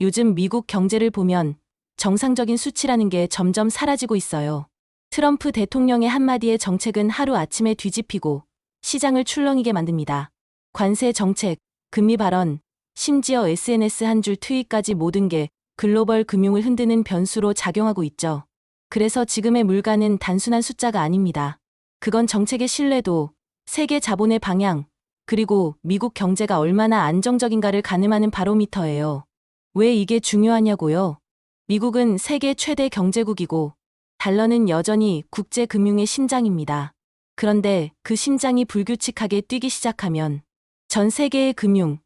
요즘 미국 경제를 보면 정상적인 수치라는 게 점점 사라지고 있어요. 트럼프 대통령의 한마디의 정책은 하루아침에 뒤집히고 시장을 출렁이게 만듭니다. 관세 정책, 금리 발언, 심지어 SNS 한 줄 트윗까지 모든 게 글로벌 금융을 흔드는 변수로 작용하고 있죠. 그래서 지금의 물가는 단순한 숫자가 아닙니다. 그건 정책의 신뢰도, 세계 자본의 방향, 그리고 미국 경제가 얼마나 안정적인가를 가늠하는 바로미터예요. 왜 이게 중요하냐고요? 미국은 세계 최대 경제국이고 달러는 여전히 국제 금융의 심장입니다. 그런데 그 심장이 불규칙하게 뛰기 시작하면 전 세계의 금융,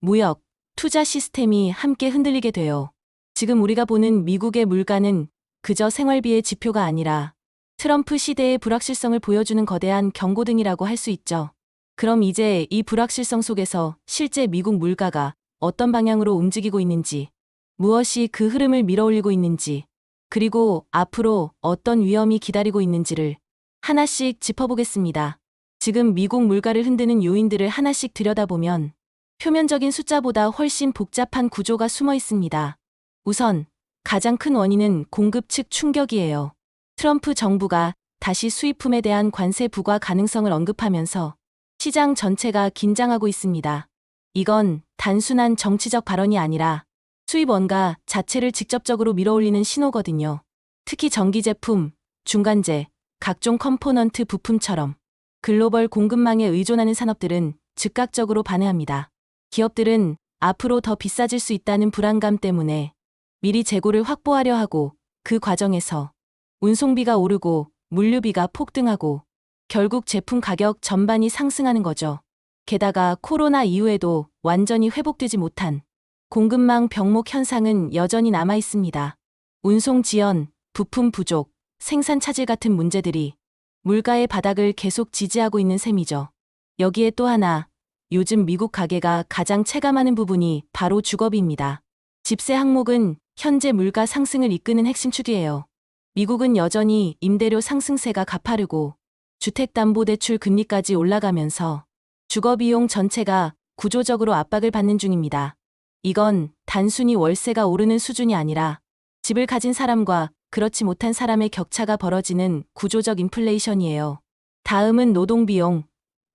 무역, 투자 시스템이 함께 흔들리게 돼요. 지금 우리가 보는 미국의 물가는 그저 생활비의 지표가 아니라 트럼프 시대의 불확실성을 보여주는 거대한 경고등이라고 할 수 있죠. 그럼 이제 이 불확실성 속에서 실제 미국 물가가 어떤 방향으로 움직이고 있는지, 무엇이 그 흐름을 밀어올리고 있는지, 그리고 앞으로 어떤 위험이 기다리고 있는지를 하나씩 짚어보겠습니다. 지금 미국 물가를 흔드는 요인들을 하나씩 들여다보면 표면적인 숫자보다 훨씬 복잡한 구조가 숨어 있습니다. 우선 가장 큰 원인은 공급 측 충격이에요. 트럼프 정부가 다시 수입품에 대한 관세 부과 가능성을 언급하면서 시장 전체가 긴장하고 있습니다. 이건 단순한 정치적 발언이 아니라 수입 원가 자체를 직접적으로 밀어올리는 신호거든요. 특히 전기 제품, 중간재, 각종 컴포넌트 부품처럼 글로벌 공급망에 의존하는 산업들은 즉각적으로 반해합니다. 기업들은 앞으로 더 비싸질 수 있다는 불안감 때문에 미리 재고를 확보하려 하고 그 과정에서 운송비가 오르고 물류비가 폭등하고 결국 제품 가격 전반이 상승하는 거죠. 게다가 코로나 이후에도 완전히 회복되지 못한 공급망 병목 현상은 여전히 남아 있습니다. 운송 지연, 부품 부족, 생산 차질 같은 문제들이 물가의 바닥을 계속 지지하고 있는 셈이죠. 여기에 또 하나, 요즘 미국 가계가 가장 체감하는 부분이 바로 주거비입니다. 집세 항목은 현재 물가 상승을 이끄는 핵심 축이에요. 미국은 여전히 임대료 상승세가 가파르고 주택담보대출 금리까지 올라가면서 주거비용 전체가 구조적으로 압박을 받는 중입니다. 이건 단순히 월세가 오르는 수준이 아니라 집을 가진 사람과 그렇지 못한 사람의 격차가 벌어지는 구조적 인플레이션이에요. 다음은 노동비용,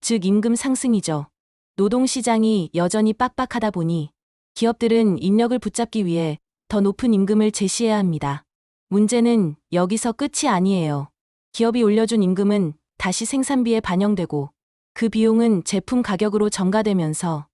즉 임금 상승이죠. 노동시장이 여전히 빡빡하다 보니 기업들은 인력을 붙잡기 위해 더 높은 임금을 제시해야 합니다. 문제는 여기서 끝이 아니에요. 기업이 올려준 임금은 다시 생산비에 반영되고 그 비용은 제품 가격으로 전가되면서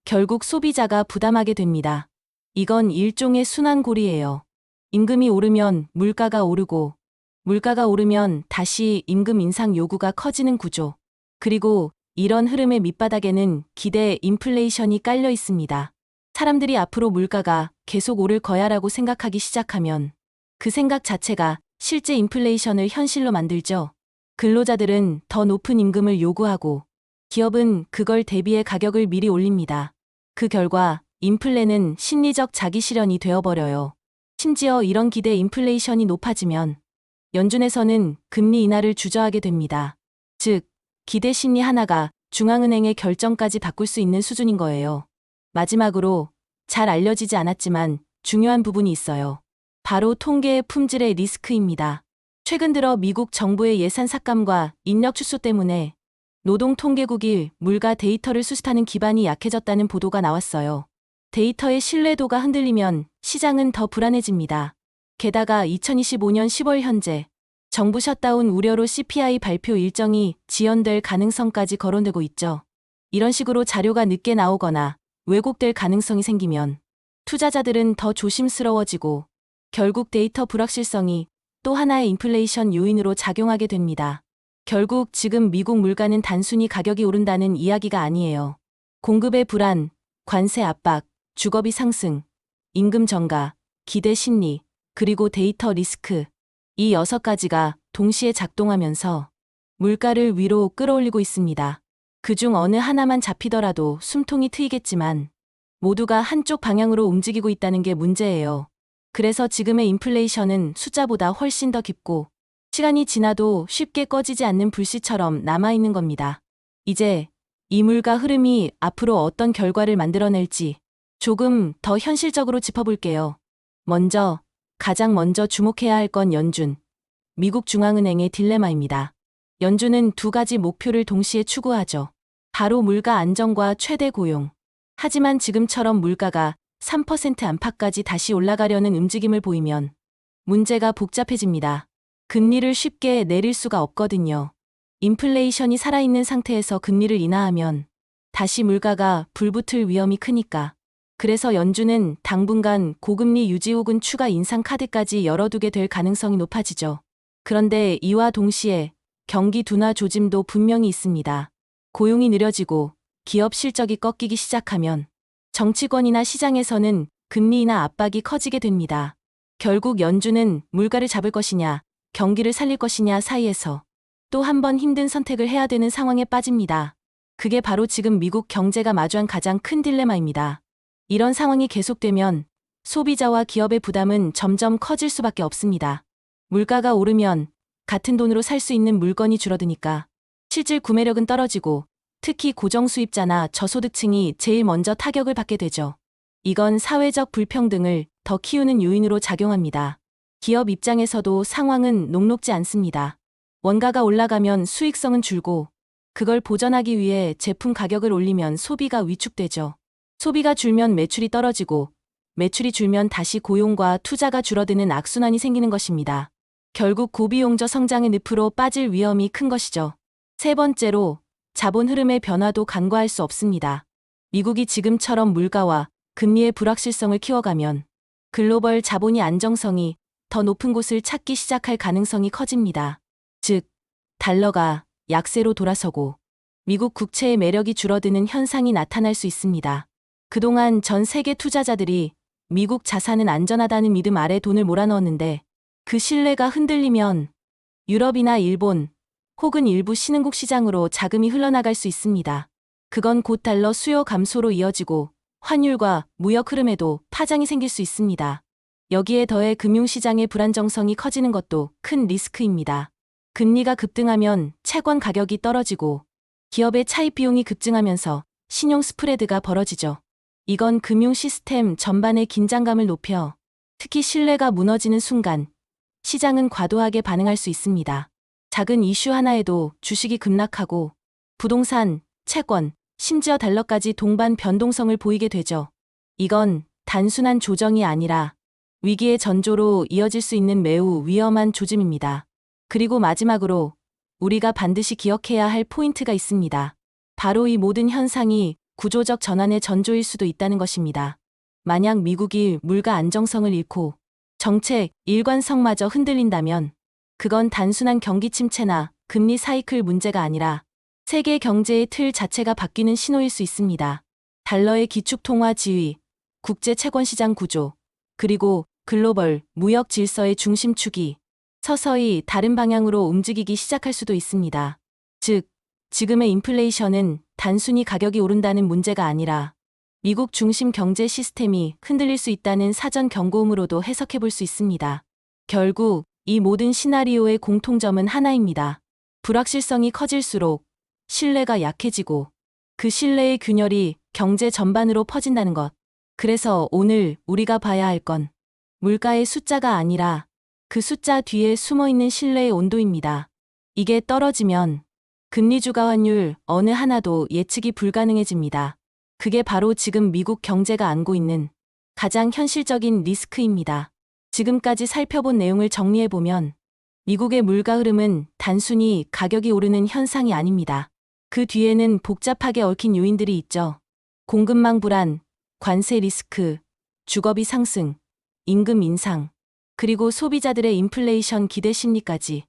결국 소비자가 부담하게 됩니다. 이건 일종의 순환고리예요. 임금이 오르면 물가가 오르고 물가가 오르면 다시 임금 인상 요구가 커지는 구조. 그리고 이런 흐름의 밑바닥에는 기대 인플레이션이 깔려 있습니다. 사람들이 앞으로 물가가 계속 오를 거야라고 생각하기 시작하면 그 생각 자체가 실제 인플레이션을 현실로 만들죠. 근로자들은 더 높은 임금을 요구하고 기업은 그걸 대비해 가격을 미리 올립니다. 그 결과 인플레는 심리적 자기실현이 되어버려요. 심지어 이런 기대 인플레이션이 높아지면 연준에서는 금리 인하를 주저하게 됩니다. 즉, 기대 심리 하나가 중앙은행의 결정까지 바꿀 수 있는 수준인 거예요. 마지막으로 잘 알려지지 않았지만 중요한 부분이 있어요. 바로 통계의 품질의 리스크입니다. 최근 들어 미국 정부의 예산 삭감과 인력 축소 때문에 노동통계국이 물가 데이터를 수집하는 기반이 약해졌다는 보도가 나왔어요. 데이터의 신뢰도가 흔들리면 시장은 더 불안해집니다. 게다가 2025년 10월 현재 정부 셧다운 우려로 CPI 발표 일정이 지연될 가능성까지 거론되고 있죠. 이런 식으로 자료가 늦게 나오거나 왜곡될 가능성이 생기면 투자자들은 더 조심스러워지고 결국 데이터 불확실성이 또 하나의 인플레이션 요인으로 작용하게 됩니다. 결국 지금 미국 물가는 단순히 가격이 오른다는 이야기가 아니에요. 공급의 불안, 관세 압박, 주거비 상승, 임금 전가, 기대 심리, 그리고 데이터 리스크, 이 6가지가 동시에 작동하면서 물가를 위로 끌어올리고 있습니다. 그중 어느 하나만 잡히더라도 숨통이 트이겠지만 모두가 한쪽 방향으로 움직이고 있다는 게 문제예요. 그래서 지금의 인플레이션은 숫자보다 훨씬 더 깊고 시간이 지나도 쉽게 꺼지지 않는 불씨처럼 남아있는 겁니다. 이제 이 물가 흐름이 앞으로 어떤 결과를 만들어낼지 조금 더 현실적으로 짚어볼게요. 가장 먼저 주목해야 할 건 연준, 미국 중앙은행의 딜레마입니다. 연준은 두 가지 목표를 동시에 추구하죠. 바로 물가 안정과 최대 고용. 하지만 지금처럼 물가가 3% 안팎까지 다시 올라가려는 움직임을 보이면 문제가 복잡해집니다. 금리를 쉽게 내릴 수가 없거든요. 인플레이션이 살아있는 상태에서 금리를 인하하면 다시 물가가 불붙을 위험이 크니까. 그래서 연준은 당분간 고금리 유지 혹은 추가 인상 카드까지 열어두게 될 가능성이 높아지죠. 그런데 이와 동시에 경기 둔화 조짐도 분명히 있습니다. 고용이 느려지고 기업 실적이 꺾이기 시작하면 정치권이나 시장에서는 금리 인하 압박이 커지게 됩니다. 결국 연준은 물가를 잡을 것이냐, 경기를 살릴 것이냐 사이에서 또 한 번 힘든 선택을 해야 되는 상황에 빠집니다. 그게 바로 지금 미국 경제가 마주한 가장 큰 딜레마입니다. 이런 상황이 계속되면 소비자와 기업의 부담은 점점 커질 수밖에 없습니다. 물가가 오르면 같은 돈으로 살 수 있는 물건이 줄어드니까 실질 구매력은 떨어지고 특히 고정수입자나 저소득층이 제일 먼저 타격을 받게 되죠. 이건 사회적 불평등을 더 키우는 요인으로 작용합니다. 기업 입장에서도 상황은 녹록지 않습니다. 원가가 올라가면 수익성은 줄고 그걸 보전하기 위해 제품 가격을 올리면 소비가 위축되죠. 소비가 줄면 매출이 떨어지고 매출이 줄면 다시 고용과 투자가 줄어드는 악순환이 생기는 것입니다. 결국 고비용저 성장의 늪으로 빠질 위험이 큰 것이죠. 세 번째로 자본 흐름의 변화도 간과할 수 없습니다. 미국이 지금처럼 물가와 금리의 불확실성을 키워가면 글로벌 자본이 안정성이 더 높은 곳을 찾기 시작할 가능성이 커집니다. 즉, 달러가 약세로 돌아서고 미국 국채의 매력이 줄어드는 현상이 나타날 수 있습니다. 그동안 전 세계 투자자들이 미국 자산은 안전하다는 믿음 아래 돈을 몰아넣었는데 그 신뢰가 흔들리면 유럽이나 일본 혹은 일부 신흥국 시장으로 자금이 흘러나갈 수 있습니다. 그건 곧 달러 수요 감소로 이어지고 환율과 무역 흐름에도 파장이 생길 수 있습니다. 여기에 더해 금융시장의 불안정성이 커지는 것도 큰 리스크입니다. 금리가 급등하면 채권 가격이 떨어지고 기업의 차입 비용이 급증하면서 신용 스프레드가 벌어지죠. 이건 금융 시스템 전반의 긴장감을 높여 특히 신뢰가 무너지는 순간 시장은 과도하게 반응할 수 있습니다. 작은 이슈 하나에도 주식이 급락하고 부동산, 채권, 심지어 달러까지 동반 변동성을 보이게 되죠. 이건 단순한 조정이 아니라 위기의 전조로 이어질 수 있는 매우 위험한 조짐입니다. 그리고 마지막으로 우리가 반드시 기억해야 할 포인트가 있습니다. 바로 이 모든 현상이 구조적 전환의 전조일 수도 있다는 것입니다. 만약 미국이 물가 안정성을 잃고 정책, 일관성마저 흔들린다면 그건 단순한 경기 침체나 금리 사이클 문제가 아니라 세계 경제의 틀 자체가 바뀌는 신호일 수 있습니다. 달러의 기축통화 지위, 국제 채권시장 구조, 그리고 글로벌 무역 질서의 중심축이 서서히 다른 방향으로 움직이기 시작할 수도 있습니다. 즉, 지금의 인플레이션은 단순히 가격이 오른다는 문제가 아니라 미국 중심 경제 시스템이 흔들릴 수 있다는 사전 경고음으로도 해석해 볼 수 있습니다. 결국 이 모든 시나리오의 공통점은 하나입니다. 불확실성이 커질수록 신뢰가 약해지고 그 신뢰의 균열이 경제 전반으로 퍼진다는 것. 그래서 오늘 우리가 봐야 할 건 물가의 숫자가 아니라 그 숫자 뒤에 숨어있는 신뢰의 온도입니다. 이게 떨어지면 금리 주가 환율 어느 하나도 예측이 불가능해집니다. 그게 바로 지금 미국 경제가 안고 있는 가장 현실적인 리스크입니다. 지금까지 살펴본 내용을 정리해보면 미국의 물가 흐름은 단순히 가격이 오르는 현상이 아닙니다. 그 뒤에는 복잡하게 얽힌 요인들이 있죠. 공급망 불안, 관세 리스크, 주거비 상승, 임금 인상, 그리고 소비자들의 인플레이션 기대 심리까지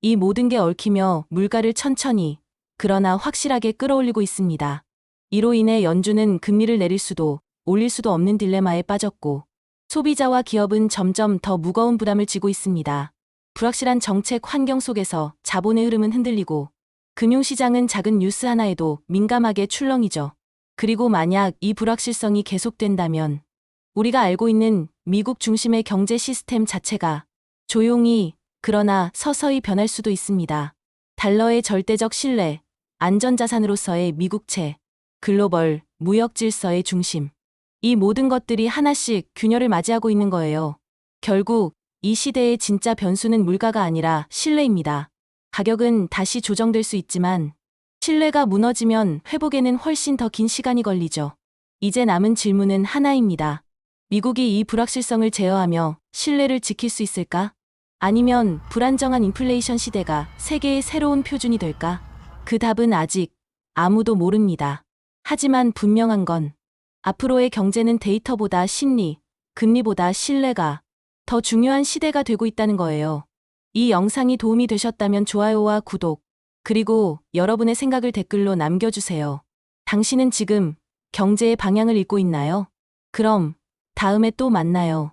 이 모든 게 얽히며 물가를 천천히 그러나 확실하게 끌어올리고 있습니다. 이로 인해 연준은 금리를 내릴 수도 올릴 수도 없는 딜레마에 빠졌고 소비자와 기업은 점점 더 무거운 부담을 지고 있습니다. 불확실한 정책 환경 속에서 자본의 흐름은 흔들리고 금융시장은 작은 뉴스 하나에도 민감하게 출렁이죠. 그리고 만약 이 불확실성이 계속된다면 우리가 알고 있는 미국 중심의 경제 시스템 자체가 조용히 그러나 서서히 변할 수도 있습니다. 달러의 절대적 신뢰, 안전자산으로서의 미국채, 글로벌 무역 질서의 중심, 이 모든 것들이 하나씩 균열을 맞이하고 있는 거예요. 결국 이 시대의 진짜 변수는 물가가 아니라 신뢰입니다. 가격은 다시 조정될 수 있지만 신뢰가 무너지면 회복에는 훨씬 더 긴 시간이 걸리죠. 이제 남은 질문은 하나입니다. 미국이 이 불확실성을 제어하며 신뢰를 지킬 수 있을까? 아니면 불안정한 인플레이션 시대가 세계의 새로운 표준이 될까? 그 답은 아직 아무도 모릅니다. 하지만 분명한 건 앞으로의 경제는 데이터보다 심리, 금리보다 신뢰가 더 중요한 시대가 되고 있다는 거예요. 이 영상이 도움이 되셨다면 좋아요와 구독, 그리고 여러분의 생각을 댓글로 남겨주세요. 당신은 지금 경제의 방향을 읽고 있나요? 그럼 다음에 또 만나요.